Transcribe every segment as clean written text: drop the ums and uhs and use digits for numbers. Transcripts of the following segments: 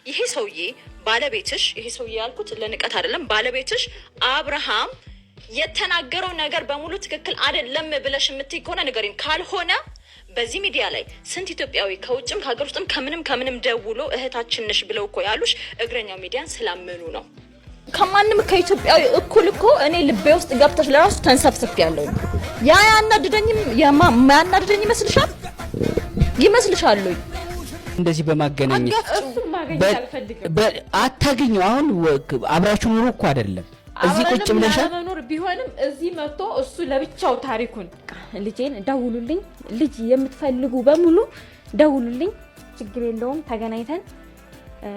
ይሄ ሰውዬ ባለቤትሽ ይሄ ሰውዬ ያልኩት ለንቀት አይደለም ባለቤትሽ አብርሃም የተናገረው ነገር በሙሉ ትክክል አይደለም ብለሽ የምትይ ከሆነ ንገሪን ካልሆነ በዚህ ሚዲያ ላይ ስንት ኢትዮጵያዊ ከውጭም ከሀገር ውስጥም ከምንም ደውሎ እህታችን ነሽ ብለው እኮ ያሉሽ እግረኛው ሚዲያን ስላመኑ ነው ከማንም ከኢትዮጵያዊ እኩል እኮ እኔ ልቤ ውስጥ ገብተሽ ለራሱ ተንሰፍስፍ ያለው ያ ያናድደኝም ያናድደኝ ይመስልሻል እንደዚህ በማገናኘት አታገኙ አሁን አብራችሁ ኑሮ እኮ አይደለም እዚህ ቁጭ ብለሽ መኖር ቢሆንም እዚህ መጥቶ እሱ ለብቻው ታሪኩን ልጄን ደውሉልኝ ልጅ የምትፈልጉ በሙሉ ደውሉልኝ ችግር የለውም ተገናኝተን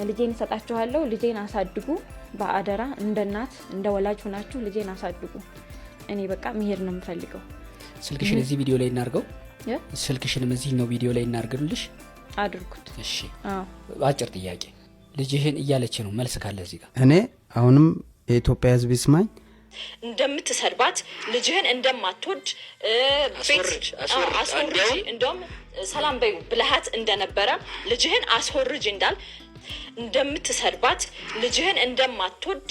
ልጄን ሰጣችኋለሁ ልጄን አሳድጉ በአደራ እንደናት እንደወላጅ ሆናችሁ ልጄን አሳድጉ እኔ በቃ መሄድ ነው የምፈልገው ስልክሽን እዚህ ቪዲዮ ላይ እናርገው ስልክሽንም እዚህ ነው ቪዲዮ ላይ እናርግልሽ አድርጉት እሺ አጭር ጥያቄ ልጅህን እያለች ነው መልስ ካለ እዚህ ጋር እኔ አሁንም የኢትዮጵያ ህዝብ ይስማኝ እንደምትሰድባት ልጅህን እንደማትወድ አስወርጂ እንደውም ሰላም በይ ብለሃት እንደነበረ ልጅህን አስወርጂ እንዳል እንደምትሰድባት ልጅህን እንደማትወድ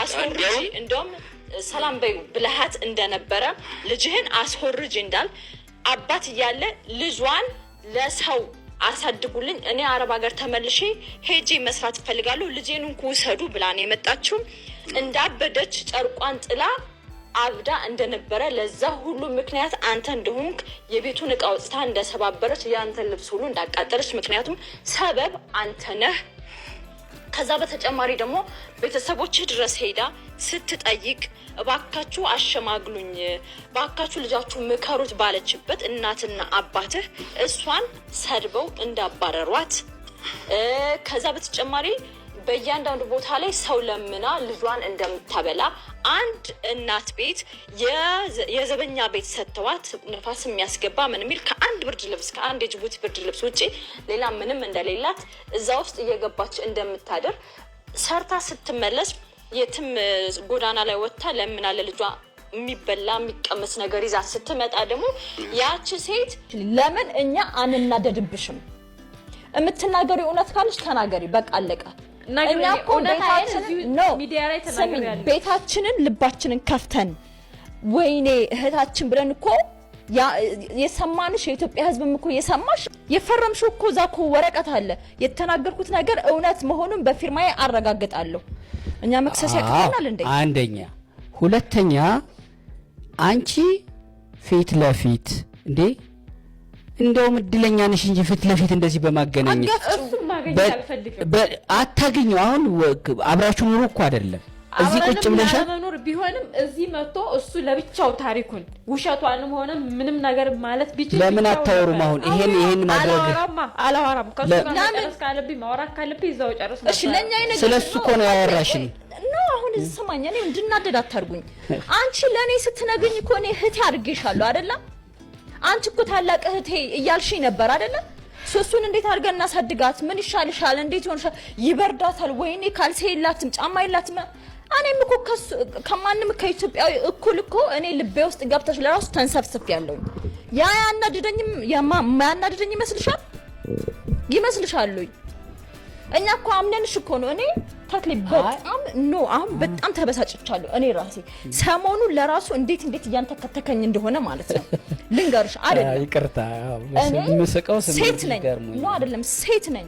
አስወርጂ እንደውም ሰላም በይ ብለሃት እንደነበረ ልጅህን አስወርጂ እንዳል አባት እያለ ልጇን ለሰው አሳድጉልኝ እኔ አረብ ሀገር ተመልሼ ሄጄ መስራት ፈልጋለሁ ልጄን እንኩሰዱ ብላን የመጣችው እንዳበደች ጨርቋን ጥላ አብዳ እንደነበረ ለዛ ሁሉ ምክንያት አንተ እንደሆንክ የቤቱን ዕቃ ወጥታ እንደሰባበረች ያንተ ልብስ ሁሉ እንዳቃጠለች ምክንያቱም ሰበብ አንተ ነህ ከዛ በተጨማሪ ደግሞ ቤተሰቦች ድረስ ሄዳ ስትጠይቅ እባካችሁ አሸማግሉኝ ባካችሁ ልጃችሁ ምከሩት ባለችበት እናትና አባትህ እሷን ሰድበው እንዳባረሯት ከዛ በተጨማሪ በእያንዳንዱ ቦታ ላይ ሰው ለምና ልጇን እንደምታበላ አንድ እናት ቤት የዘበኛ ቤት ሰጥተዋት ነፋስ የሚያስገባ ምን የሚል ከአንድ ብርድ ልብስ ከአንድ የጅቡቲ ብርድ ልብስ ውጪ ሌላ ምንም እንደሌላት እዛ ውስጥ እየገባች እንደምታደር ሰርታ ስትመለስ የትም ጎዳና ላይ ወጣ ለምና ለልጇ የሚበላ የሚቀመስ ነገር ይዛ ስትመጣ ደግሞ ያቺ ሴት ለምን እኛ አንናደድብሽም የምትናገሪ እውነት ካለሽ ተናገሪ በቃ አለቀ እኛ እኮ ሚዲያ ላይ ተናገሪያለሽ ቤታችንን ልባችንን ከፍተን ወይኔ እህታችን ብለን እኮ የሰማንሽ የኢትዮጵያ ህዝብም እኮ የሰማሽ የፈረምሽው እኮ ዛኮ ወረቀት አለ የተናገርኩት ነገር እውነት መሆኑን በፊርማዬ አረጋግጣለሁ እኛ መክሰስ ያቀርናል እንዴ አንደኛ ሁለተኛ አንቺ ፊት ለፊት እንዴ እንደው ምድለኛ ነሽ እንጂ ፊት ለፊት እንደዚህ በማገናኘት አታገኙ አሁን አብራችሁ ኑሮ እኮ አይደለም እዚህ ቁጭ ብለሽ መኖር ቢሆንም እዚህ መጥቶ እሱ ለብቻው ታሪኩን ውሸቷንም ሆነ ምንም ነገር ማለት ቢችል ለምን አታወሩም አሁን ይሄን ማድረግ አላወራም ከሱ ጋር ጨርስ ካለብኝ ማውራት ካለብኝ እዛው ጨርስ እሺ ለኛ አይነት ስለሱ እኮ ነው ያወራሽኝ ነው አሁን ስማኝ እኔ እንድናደድ አታርጉኝ አንቺ ለኔ ስትነግኝ እኮ እኔ እህቴ አድርጌሻለሁ አይደለ አንቺ እኮ ታላቅ እህቴ እያልሽኝ ነበር አይደለ ሶሱን እንዴት አድርገን እናሳድጋት ምን ይሻልሻል እንዴት ይሆንሻል ይበርዳታል ወይኔ ካልሲ የላትም ጫማ የላትም እኔም እኮ ከማንም ከኢትዮጵያዊ እኩል እኮ እኔ ልቤ ውስጥ ገብተሽ ለራሱ ተንሰፍስፍ ያለው ያ ያናድደኝም ያናድደኝ ይመስልሻል እኛ እኮ አምነንሽ እኮ ነው እኔ ታክሊ በጣም ነው አሁን በጣም ተበሳጭቻለሁ እኔ ራሴ ሰሞኑ ለራሱ እንዴት ያንተከተከኝ እንደሆነ ማለት ነው ልንገርሽ አይደለም ይቅርታ መስቀው ሴት ነኝ ነው አይደለም ሴት ነኝ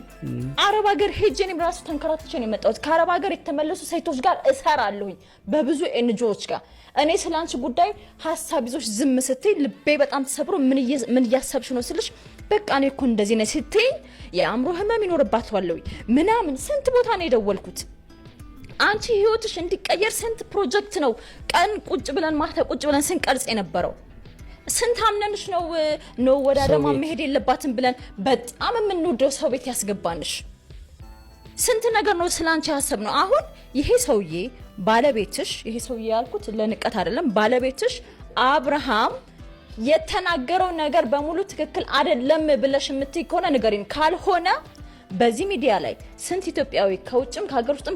አረብ ሀገር ሄጄንም ራሱ ተንከራትቼ ነው የመጣሁት ከአረብ ሀገር የተመለሱ ሴቶች ጋር እሰራለሁኝ በብዙ ኤንጂኦዎች ጋር እኔ ስላንቺ ጉዳይ ሐሳብ ይዞሽ ዝም ስትይ ልቤ በጣም ተሰብሮ ምን እያሰብሽ ነው ስልሽ በቃ እኔ እኮ እንደዚህ ነኝ ስትይ የአእምሮ ህመም ይኖርባታል ምናምን ስንት ቦታ ነው የደወልኩት አንቺ ህይወትሽ እንዲቀየር ስንት ፕሮጀክት ነው ቀን ቁጭ ብለን ማታ ቁጭ ብለን ስንቀርጽ የነበረው ስንት አምነንሽ ነው ወደ አዳማ መሄድ የለባትም ብለን በጣም የምንወደው ሰው ቤት ያስገባንሽ ስንት ነገር ነው ስላንቺ ሐሳብ ነው አሁን ይሄ ሰውዬ ባለቤትሽ ይሄ ሰውዬ ያልኩት ለንቀት አይደለም ባለቤትሽ አብርሃም የተናገረው ነገር በሙሉ ትክክል አይደለም ብለሽ የምትይ ከሆነ ንገሪን ካልሆነ በዚህ ሚዲያ ላይ ስንት ኢትዮጵያዊ ከውጭም ከሀገር ውስጥም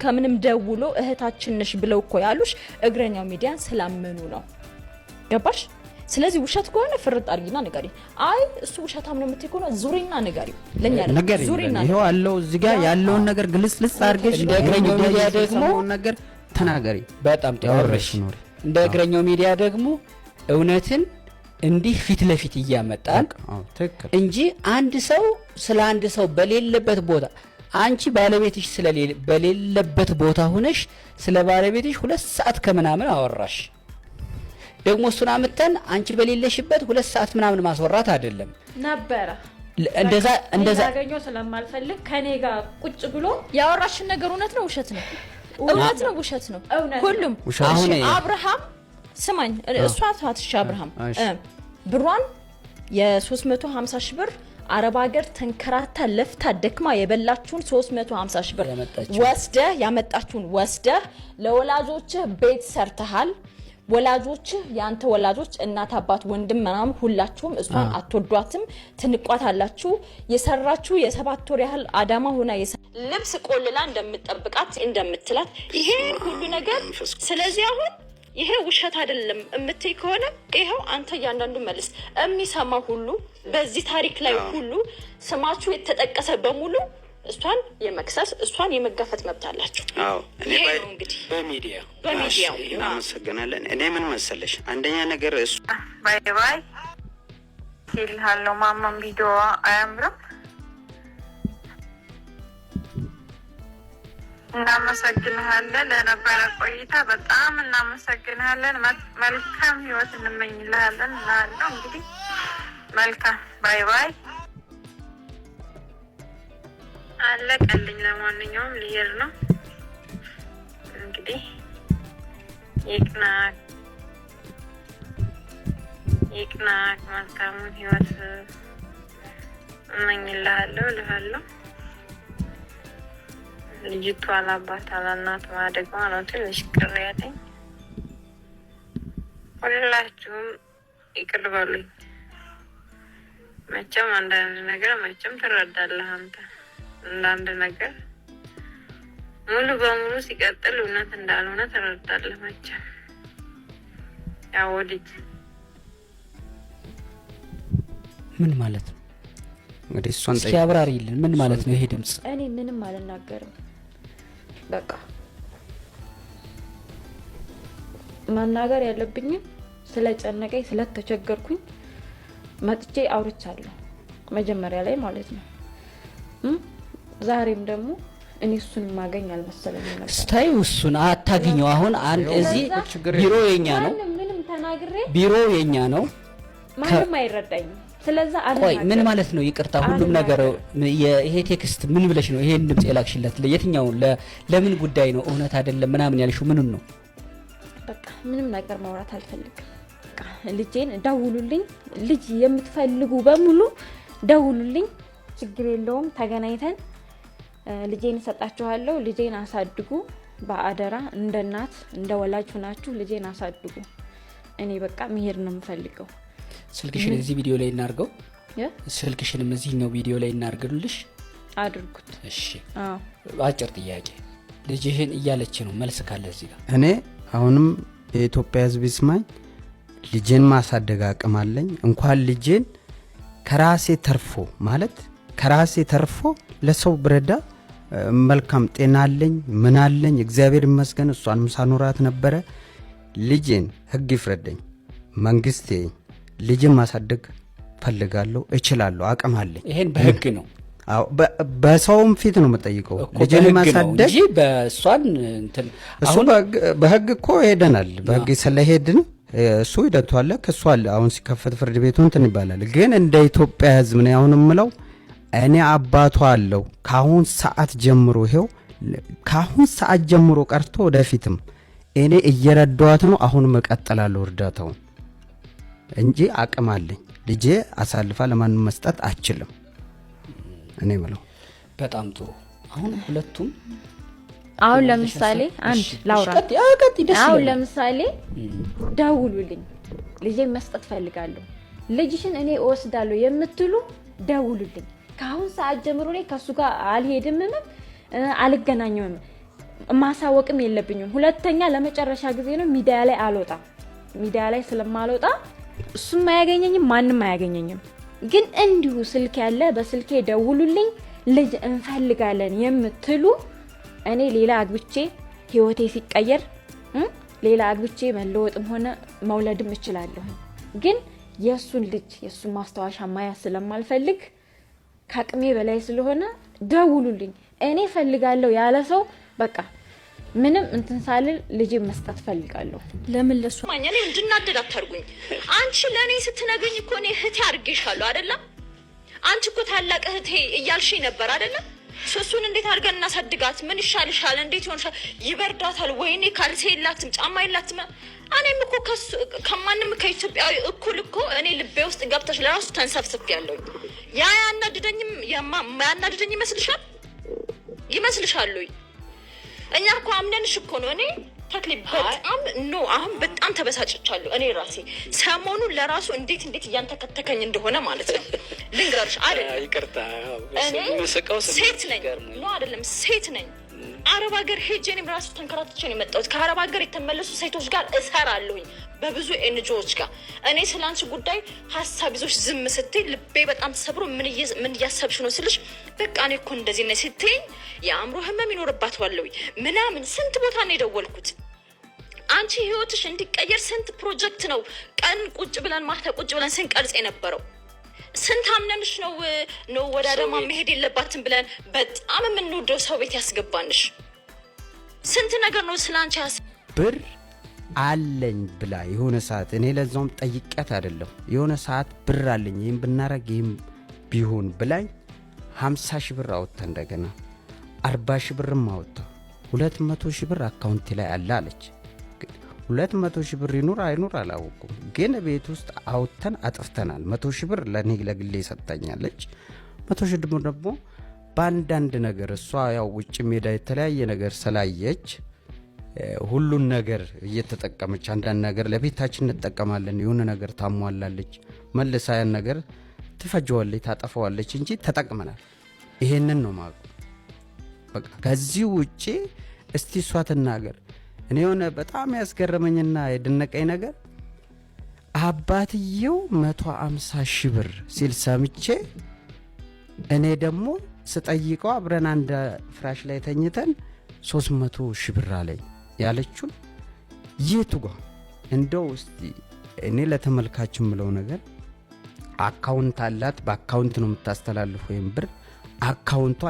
ከምንም ደውሎ እህታችን ነሽ ብለው እኮ ያሉሽ እግረኛው ሚዲያን ስላመኑ ነው ገባሽ ስለዚህ ውሸት ከሆነ ፍርጥ አድርጊና ንገሪ። አይ እሱ ውሸታም ነው የምትይ ከሆነ ዙሪና ንገሪ። ለኛ ነገር ዙሪና ይሄው አለው እዚህ ጋር ያለውን ነገር ግልጽ አድርገሽ እንደ እግረኛው ሚዲያ ደግሞ ነገር ተናገሪ። በጣም ተወረሽ ነው። እንደ እግረኛው ሚዲያ ደግሞ እውነትን እንዲህ ፊት ለፊት እያመጣን እንጂ አንድ ሰው ስለ አንድ ሰው በሌለበት ቦታ አንቺ ባለቤትሽ በሌለበት ቦታ ሆነሽ ስለ ባለቤትሽ 2 ሰዓት ከምናምን አወራሽ። ደግሞ እሱን አመጣን አንቺ በሌለሽበት 2 ሰዓት ምናምን ማስወራት አይደለም ነበር። እንደዛ ያገኘው ስለማልፈልግ ከኔ ጋር ቁጭ ብሎ ያወራሽን ነገር እውነት ነው ውሸት ነው? እውነት ነው ውሸት ነው? ሁሉም አሁን አብርሃም ስማኝ፣ እሷ ታትሽ አብርሃም ብሯን የ350 ሺህ ብር አረብ ሀገር ተንከራታ ለፍታ ደክማ የበላችሁን 350 ሺህ ብር ወስደህ ያመጣችሁን ወስደህ ለወላጆችህ ቤት ሰርተሃል። ወላጆችህ ያንተ ወላጆች እናት አባት ወንድም ምናምን ሁላችሁም እሷን አትወዷትም፣ ትንቋታላችሁ። የሰራችሁ የ7 ወር ያህል አዳማ ሆና ልብስ ቆልላ እንደምትጠብቃት እንደምትላት ይሄ ሁሉ ነገር። ስለዚህ አሁን ይሄ ውሸት አይደለም እምትይ ከሆነ ይሄው አንተ ያንዳንዱ መልስ የሚሰማ ሁሉ በዚህ ታሪክ ላይ ሁሉ ስማችሁ የተጠቀሰ በሙሉ እሷን የመክሰስ እሷን የመጋፈጥ መብት አላችሁ። አዎ እኔ እንግዲህ በሚዲያው እናመሰግናለን። እኔ ምን መሰለሽ አንደኛ ነገር እሱ ባይ ይልሃለው ማማም ቪዲዮ አያምርም። እናመሰግናለን ለነበረ ቆይታ በጣም እናመሰግናለን። መልካም ህይወት እንመኝልሃለን ማለት ነው። እንግዲህ መልካም ባይ አለቀልኝ። ለማንኛውም ልሄድ ነው እንግዲህ ይቅናክ መልካሙን ህይወት እመኝልሃለሁ እልሃለሁ። ልጅቷ አላባት አላናት ማደጓ ነው ትንሽ ቅር ያለኝ። ሁላችሁም ይቅር በሉኝ። መቼም አንዳንድ ነገር መቼም ትረዳለህ አንተ። አንዳንድ ነገር ሙሉ በሙሉ ሲቀጥል እውነት እንዳልሆነ ትረዳለህ መቼም። ያው ወዲህ ምን ማለት ነው እንግዲህ እሷን እስኪ አብራሪልን። ምን ማለት ነው ይሄ ድምጽ? እኔ ምንም አልናገርም። በቃ መናገር ያለብኝ ስለጨነቀኝ ስለተቸገርኩኝ መጥቼ አውርቻለሁ መጀመሪያ ላይ ማለት ነው። ዛሬም ደግሞ እኔ እሱን ማገኝ አልመሰለኝም ነበር። ስታዩ እሱን አታገኘው። አሁን አንድ እዚህ ቢሮ የኛ ነው፣ ምንም ተናግሬ ቢሮ የኛ ነው፣ ማንም አይረዳኝም። ስለዛ ቆይ ምን ማለት ነው? ይቅርታ ሁሉም ነገር ይሄ ቴክስት ምን ብለሽ ነው ይሄን ድምጽ የላክሽለት? ለየትኛው ለምን ጉዳይ ነው? እውነት አይደለም ምናምን ያልሽው ምን ነው? በቃ ምንም ነገር ማውራት አልፈልግም። በቃ ልጄን ደውሉልኝ፣ ልጅ የምትፈልጉ በሙሉ ደውሉልኝ፣ ችግር የለውም። ተገናኝተን ልጄን እሰጣችኋለሁ። ልጄን አሳድጉ በአደራ። እንደ እናት እንደ ወላጅ ሆናችሁ ልጄን አሳድጉ። እኔ በቃ መሄድ ነው የምፈልገው። ስልክሽን እዚህ ቪዲዮ ላይ እናርገው። ስልክሽንም እዚህኛው ቪዲዮ ላይ እናርግልሽ። አድርጉት። እሺ። አጭር ጥያቄ ልጅህን እያለች ነው፣ መልስ ካለ እዚህ ጋር። እኔ አሁንም የኢትዮጵያ ሕዝብ ይስማኝ። ልጄን ማሳደግ አቅም አለኝ። እንኳን ልጄን ከራሴ ተርፎ ማለት ከራሴ ተርፎ ለሰው ብረዳ መልካም ጤና አለኝ፣ ምን አለኝ፣ እግዚአብሔር ይመስገን። እሷን ሳኖራት ነበረ። ልጄን ህግ ይፍረደኝ፣ መንግስት ልጅን ማሳደግ ፈልጋለሁ፣ እችላለሁ፣ አቅም አለኝ። ይሄን በህግ ነው። አዎ በሰውም ፊት ነው የምጠይቀው። ልጅን ማሳደግ እንጂ በእሷን እንትን እሱ በህግ እኮ ሄደናል። በህግ ስለሄድን እሱ ሂደቱ አለ፣ ከሱ አለ። አሁን ሲከፈት ፍርድ ቤቱ እንትን ይባላል። ግን እንደ ኢትዮጵያ ህዝብ ነው አሁን የምለው። እኔ አባቷ አለው ካሁን ሰዓት ጀምሮ ይሄው ካሁን ሰዓት ጀምሮ ቀርቶ ወደፊትም እኔ እየረዳኋት ነው። አሁንም እቀጥላለሁ እርዳታውን እንጂ አቅም አለኝ። ልጄ አሳልፋ ለማንም መስጠት አችልም። እኔ ማለት በጣም ጥሩ። አሁን ሁለቱም አሁን ለምሳሌ አንድ ላውራ። አሁን ለምሳሌ ደውሉልኝ፣ ልጄን መስጠት ፈልጋለሁ፣ ልጅሽን እኔ እወስዳለሁ የምትሉ ደውሉልኝ። ካሁን ሰዓት ጀምሮ እኔ ከሱ ጋር አልሄድም፣ አልገናኘውም፣ ማሳወቅም የለብኝም። ሁለተኛ ለመጨረሻ ጊዜ ነው ሚዲያ ላይ አልወጣም። ሚዲያ ላይ ስለማልወጣ እሱም አያገኘኝም ማንም አያገኘኝም። ግን እንዲሁ ስልክ ያለ በስልኬ ደውሉልኝ ልጅ እንፈልጋለን የምትሉ እኔ ሌላ አግብቼ ህይወቴ ሲቀየር ሌላ አግብቼ መለወጥም ሆነ መውለድም እችላለሁ። ግን የሱን ልጅ የሱን ማስታወሻ ማያዝ ስለማልፈልግ ከአቅሜ በላይ ስለሆነ ደውሉልኝ። እኔ ፈልጋለሁ ያለ ሰው በቃ ምንም እንትን ሳልል ልጅ መስጠት ፈልጋለሁ። ለምን ለሱ ማኛ እኔ እንድናደድ አታርጉኝ። አንቺ ለኔ ስትነግሪኝ እኮ እኔ እህቴ አድርጌሻለሁ አይደለ? አንቺ እኮ ታላቅ እህቴ እያልሽኝ ነበር አይደለ? ሱሱን እንዴት አድርገን እናሳድጋት? ምን ይሻልሻል? እንዴት ይሆንሻል? ይበርዳታል? ወይኔ ካልሲ የላትም ጫማ የላትም። እኔም እኮ ከማንም ከኢትዮጵያዊ እኩል እኮ እኔ ልቤ ውስጥ ገብተሽ ለራሱ ተንሰፍስፍ ያለሁኝ ያ ያናድደኝ ይመስልሻል? እኛ እኮ አምነንሽ እኮ ነው። እኔ ተክሌ በጣም አሁን በጣም ተበሳጭቻለሁ። እኔ ራሴ ሰሞኑን ለራሱ እንዴት እያንተከተከኝ እንደሆነ ማለት ነው ልንገርሽ አይደል? ይቅርታ እኔ ሴት ነኝ ነው አይደለም? ሴት ነኝ። አረብ ሀገር ሄጄ እኔም ራሱ ተንከራትቼ ነው የመጣሁት። ከአረብ ሀገር የተመለሱ ሴቶች ጋር እሰራለሁኝ በብዙ ኤንጂኦዎች ጋር። እኔ ስላንቺ ጉዳይ ሀሳብ ይዞሽ ዝም ስትይ ልቤ በጣም ተሰብሮ ምን እያሰብሽ ነው ስልሽ በቃ እኔ እኮ እንደዚህ ነኝ ስትይኝ የአእምሮ ህመም ይኖርባታል ምናምን ስንት ቦታ ነው የደወልኩት። አንቺ ህይወትሽ እንዲቀየር ስንት ፕሮጀክት ነው ቀን ቁጭ ብለን ማታ ቁጭ ብለን ስንቀርጽ የነበረው። ስንት አምነንሽ ነው ወደ አዳማ መሄድ የለባትም ብለን በጣም የምንወደው ሰው ቤት ያስገባንሽ። ስንት ነገር ነው ስላንቺ ብር አለኝ ብላ የሆነ ሰዓት እኔ ለዛውም ጠይቂያት አይደለም የሆነ ሰዓት ብር አለኝ ይሄን ብናረግ ይሄን ቢሆን ብላኝ 50 ሺህ ብር አወጣ እንደገና 40 ሺህ ብርም አወጣ 200 ሺህ ብር አካውንት ላይ አለ አለች። 200 ሺህ ብር ይኑር አይኑር አላወኩም፣ ግን ቤት ውስጥ አውጥተን አጥፍተናል። 100 ሺህ ብር ለኔ ለግሌ ሰጣኛለች። 100 ሺህ ደግሞ በአንዳንድ ነገር እሷ ያው ውጭ ሜዳ የተለያየ ነገር ስላየች ሁሉን ነገር እየተጠቀመች አንዳንድ ነገር ለቤታችን እንጠቀማለን የሆነ ነገር ታሟላለች መልሳ ያን ነገር ትፈጀዋለች ታጠፋዋለች እንጂ ተጠቅመናል። ይሄንን ነው ማለት በቃ። ከዚህ ውጪ እስቲ እሷ ትናገር። እኔ የሆነ በጣም ያስገረመኝና የደነቀኝ ነገር አባትየው 150 ሺህ ብር ሲል ሰምቼ እኔ ደግሞ ስጠይቀው አብረን አንድ ፍራሽ ላይ ተኝተን 300 ሺህ ብር አለኝ ያለችው የቱ ጋር እንደው እስቲ እኔ ለተመልካች ምለው ነገር አካውንት አላት በአካውንት ነው የምታስተላልፈው ወይም ብር አካውንቷ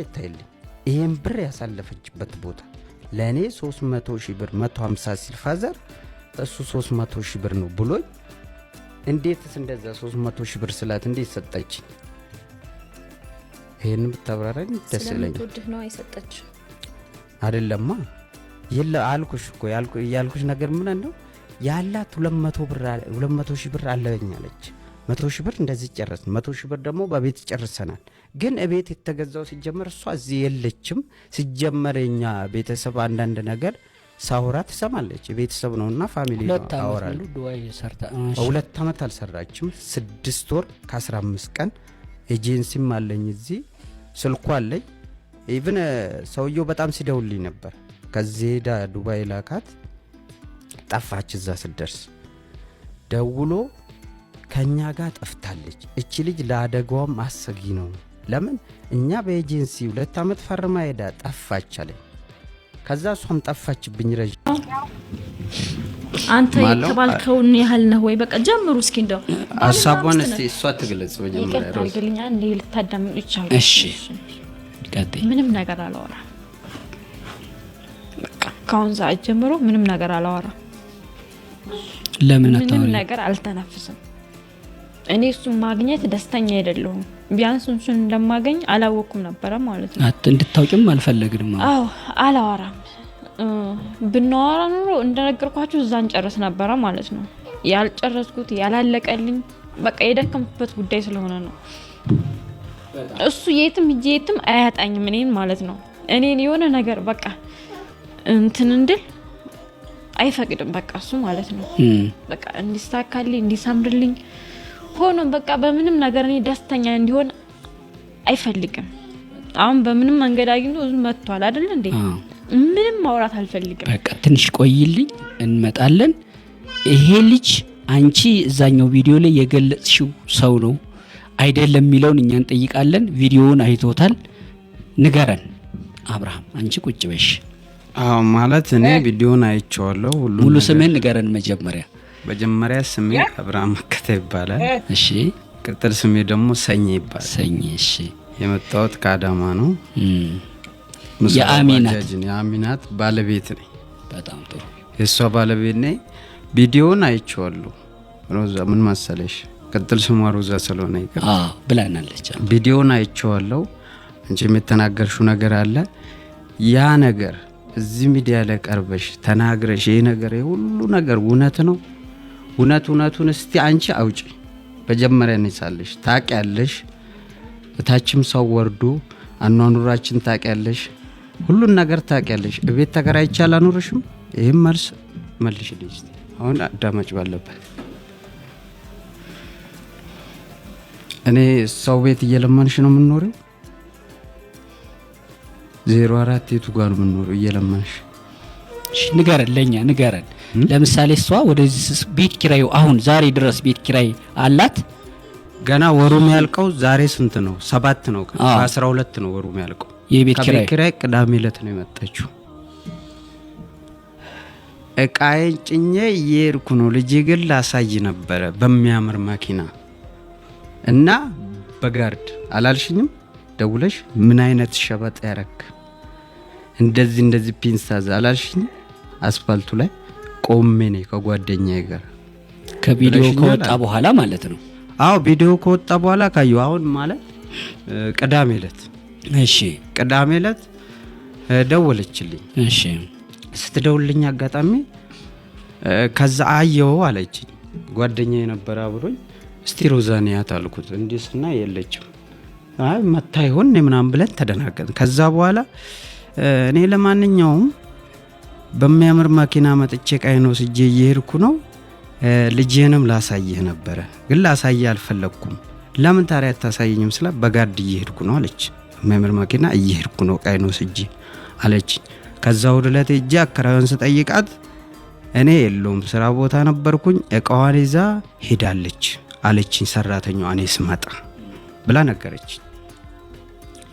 ይታይልኝ ይሄን ብር ያሳለፈችበት ቦታ ለኔ 300 ሺህ ብር 150 ሲል ፋዘር እሱ 300 ሺህ ብር ነው ብሎኝ እንዴትስ እንደዛ 300 ሺህ ብር ስላት እንዴት ሰጠች? ይሄን ብታብራራኝ ደስ ይለኛል። ስለምትወድህ ነው አይሰጠች አይደለማ ይላ አልኩሽ እኮ ያልኩሽ ነገር ምን ነው ያላት 200 ሺህ ብር አለኝ አለች። 100 ሺህ ብር እንደዚህ ጨረስን። 100 ሺህ ብር ደግሞ በቤት ጨርሰናል። ግን እቤት የተገዛው ሲጀመር እሷ እዚህ የለችም። ሲጀመረኛ ቤተሰብ አንዳንድ ነገር ሳውራ ትሰማለች። ቤተሰብ ነውና ፋሚሊ ነው አወራሉ። ዱባይ ሰርታ 2 አመት አልሰራችም። 6 ወር ከ15 ቀን ኤጀንሲም አለኝ እዚህ ስልኳ አለኝ። ኢቭን ሰውየው በጣም ሲደውልኝ ነበር። ከዚህ ሄዳ ዱባይ ላካት ጠፋች። እዛ ስደርስ ደውሎ ከኛ ጋር ጠፍታለች እቺ ልጅ ለአደጋዋም አሰጊ ነው። ለምን እኛ በኤጀንሲ 2 አመት ፈርማ ሄዳ ጠፋች አለኝ። ከዛ እሷም ጠፋችብኝ። ረጅ አንተ የተባልከውን ያህል ነው ወይ? በቃ ጀምሩ እስኪ እንደው ሐሳቧን እስቲ እሷ ትግለጽ በጀመረ ሮዝ ይልኛ እንዴ ልታዳምጡ ይቻላል። እሺ ቀጥይ። ምንም ነገር አላወራ በቃ ካሁን ሰዓት ጀምሮ ምንም ነገር አላወራ። ለምን ምንም ነገር አልተነፍስም። እኔ እሱን ማግኘት ደስተኛ አይደለሁም። ቢያንስ እሱን እንደማገኝ አላወኩም ነበር ማለት ነው። እንድታውቂም አልፈለግንም። አዎ አላወራም። ብናወራ ኑሮ እንደነገርኳችሁ እዛን ጨርስ ነበር ማለት ነው። ያልጨረስኩት ያላለቀልኝ በቃ የደከምኩበት ጉዳይ ስለሆነ ነው። እሱ የትም አያጣኝም እኔን ማለት ነው። እኔን የሆነ ነገር በቃ እንትን እንድል አይፈቅድም በቃ እሱ ማለት ነው። በቃ እንዲሳካልኝ እንዲሳምርልኝ ሆኖም በቃ በምንም ነገር እኔ ደስተኛ እንዲሆን አይፈልግም። አሁን በምንም መንገድ አግኝቶ መጥቷል አይደል እንዴ? ምንም ማውራት አልፈልግም። በቃ ትንሽ ቆይልኝ እንመጣለን። ይሄ ልጅ አንቺ እዛኛው ቪዲዮ ላይ የገለጽሽው ሰው ነው አይደለም የሚለውን እኛ እንጠይቃለን። ቪዲዮውን አይቶታል፣ ንገረን። አብርሃም አንቺ ቁጭ በሽ። አዎ ማለት እኔ ቪዲዮውን አይቼዋለሁ። ሁሉ ሙሉ ስምህን ንገረን መጀመሪያ። መጀመሪያ ስሜ አብርሃም መከተ ይባላል። እሺ። ቅጥል ስሜ ደግሞ ሰኝ ይባላል። ሰኝ። እሺ። የመጣሁት ከአዳማ ነው። የአሚናት ባለቤት ነኝ። በጣም ጥሩ። የእሷ ባለቤት ነኝ። ቪዲዮውን አይቼዋለሁ። ሮዛ ምን መሰለሽ ቅጥል ስሟ ሮዛ ስለሆነ ብላናለች። ቪዲዮውን አይቼዋለሁ። አንቺ የምትናገርሽው ነገር አለ። ያ ነገር እዚህ ሚዲያ ላይ ቀርበሽ ተናግረሽ ይሄ ነገር ሁሉ ነገር እውነት ነው? እውነቱን እስቲ አንቺ አውጪ። መጀመሪያ ነሳለሽ ታውቂያለሽ። እታችም ሰው ወርዶ አኗኑራችን ታውቂያለሽ። ሁሉን ነገር ታውቂያለሽ። እቤት ተከራይቼ አላኖርሽም? ይሄን መልስ መልሽልኝ። አሁን አዳማጭ ባለበት እኔ ሰው ቤት እየለመንሽ ነው የምንኖረው? 04 የቱ ጋር ነው የምንኖረው እየለመንሽ? ንገረን፣ ለኛ ንገረን። ለምሳሌ እሷ ወደዚህ ቤት ኪራዩ አሁን ዛሬ ድረስ ቤት ኪራይ አላት። ገና ወሩ የሚያልቀው ዛሬ ስንት ነው? 7 ነው። 12 ነው ወሩ የሚያልቀው። የቤት ኪራይ ቅዳሜ ዕለት ነው የመጣችው። እቃዬን ጭኜ እየሄድኩ ነው። ልጄ ግን ላሳይ ነበረ በሚያምር መኪና እና በጋርድ አላልሽኝም? ደውለሽ ምን አይነት ሸበጥ ያረክ እንደዚህ ፒንሳዝ አላልሽኝም? አስፋልቱ ላይ ቆሜ ነኝ ከጓደኛዬ ጋር። ከቪዲዮ ከወጣ በኋላ ማለት ነው? አዎ ቪዲዮ ከወጣ በኋላ ካየሁ አሁን ማለት ቅዳሜ ዕለት። እሺ ቅዳሜ ዕለት ደወለችልኝ። እሺ ስትደውልልኝ አጋጣሚ ከዛ አየው አለችኝ። ጓደኛዬ ነበር አብሮኝ። እስቲ ሮዛኒያት አልኩት። እንዲስና የለችም። አይ መታ ይሆን ምናምን ብለን ተደናገጥን። ከዛ በኋላ እኔ ለማንኛውም በሚያምር መኪና መጥቼ ቃይኖ ስጄ እየሄድኩ ነው። ልጄንም ላሳየህ ነበረ ግን ላሳየህ አልፈለኩም። ለምን ታዲያ አታሳየኝም ስላ በጋርድ እየሄድኩ ነው አለች። በሚያምር መኪና እየሄድኩ ነው ቃይኖ ስጄ አለች። ከዛ ወደለት እጄ አከራዩን ስጠይቃት እኔ የለውም ስራ ቦታ ነበርኩኝ እቃዋን ይዛ ሄዳለች አለችኝ ሰራተኛዋ እኔ ስመጣ ብላ ነገረች።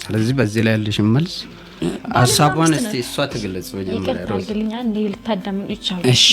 ስለዚህ በዚህ ላይ ያለሽ መልስ ሐሳቧን እስቲ እሷ ትግለጽ። መጀመሪያ ይቀጥላልኛ እንዴ ልታዳምጡ ይቻላል? እሺ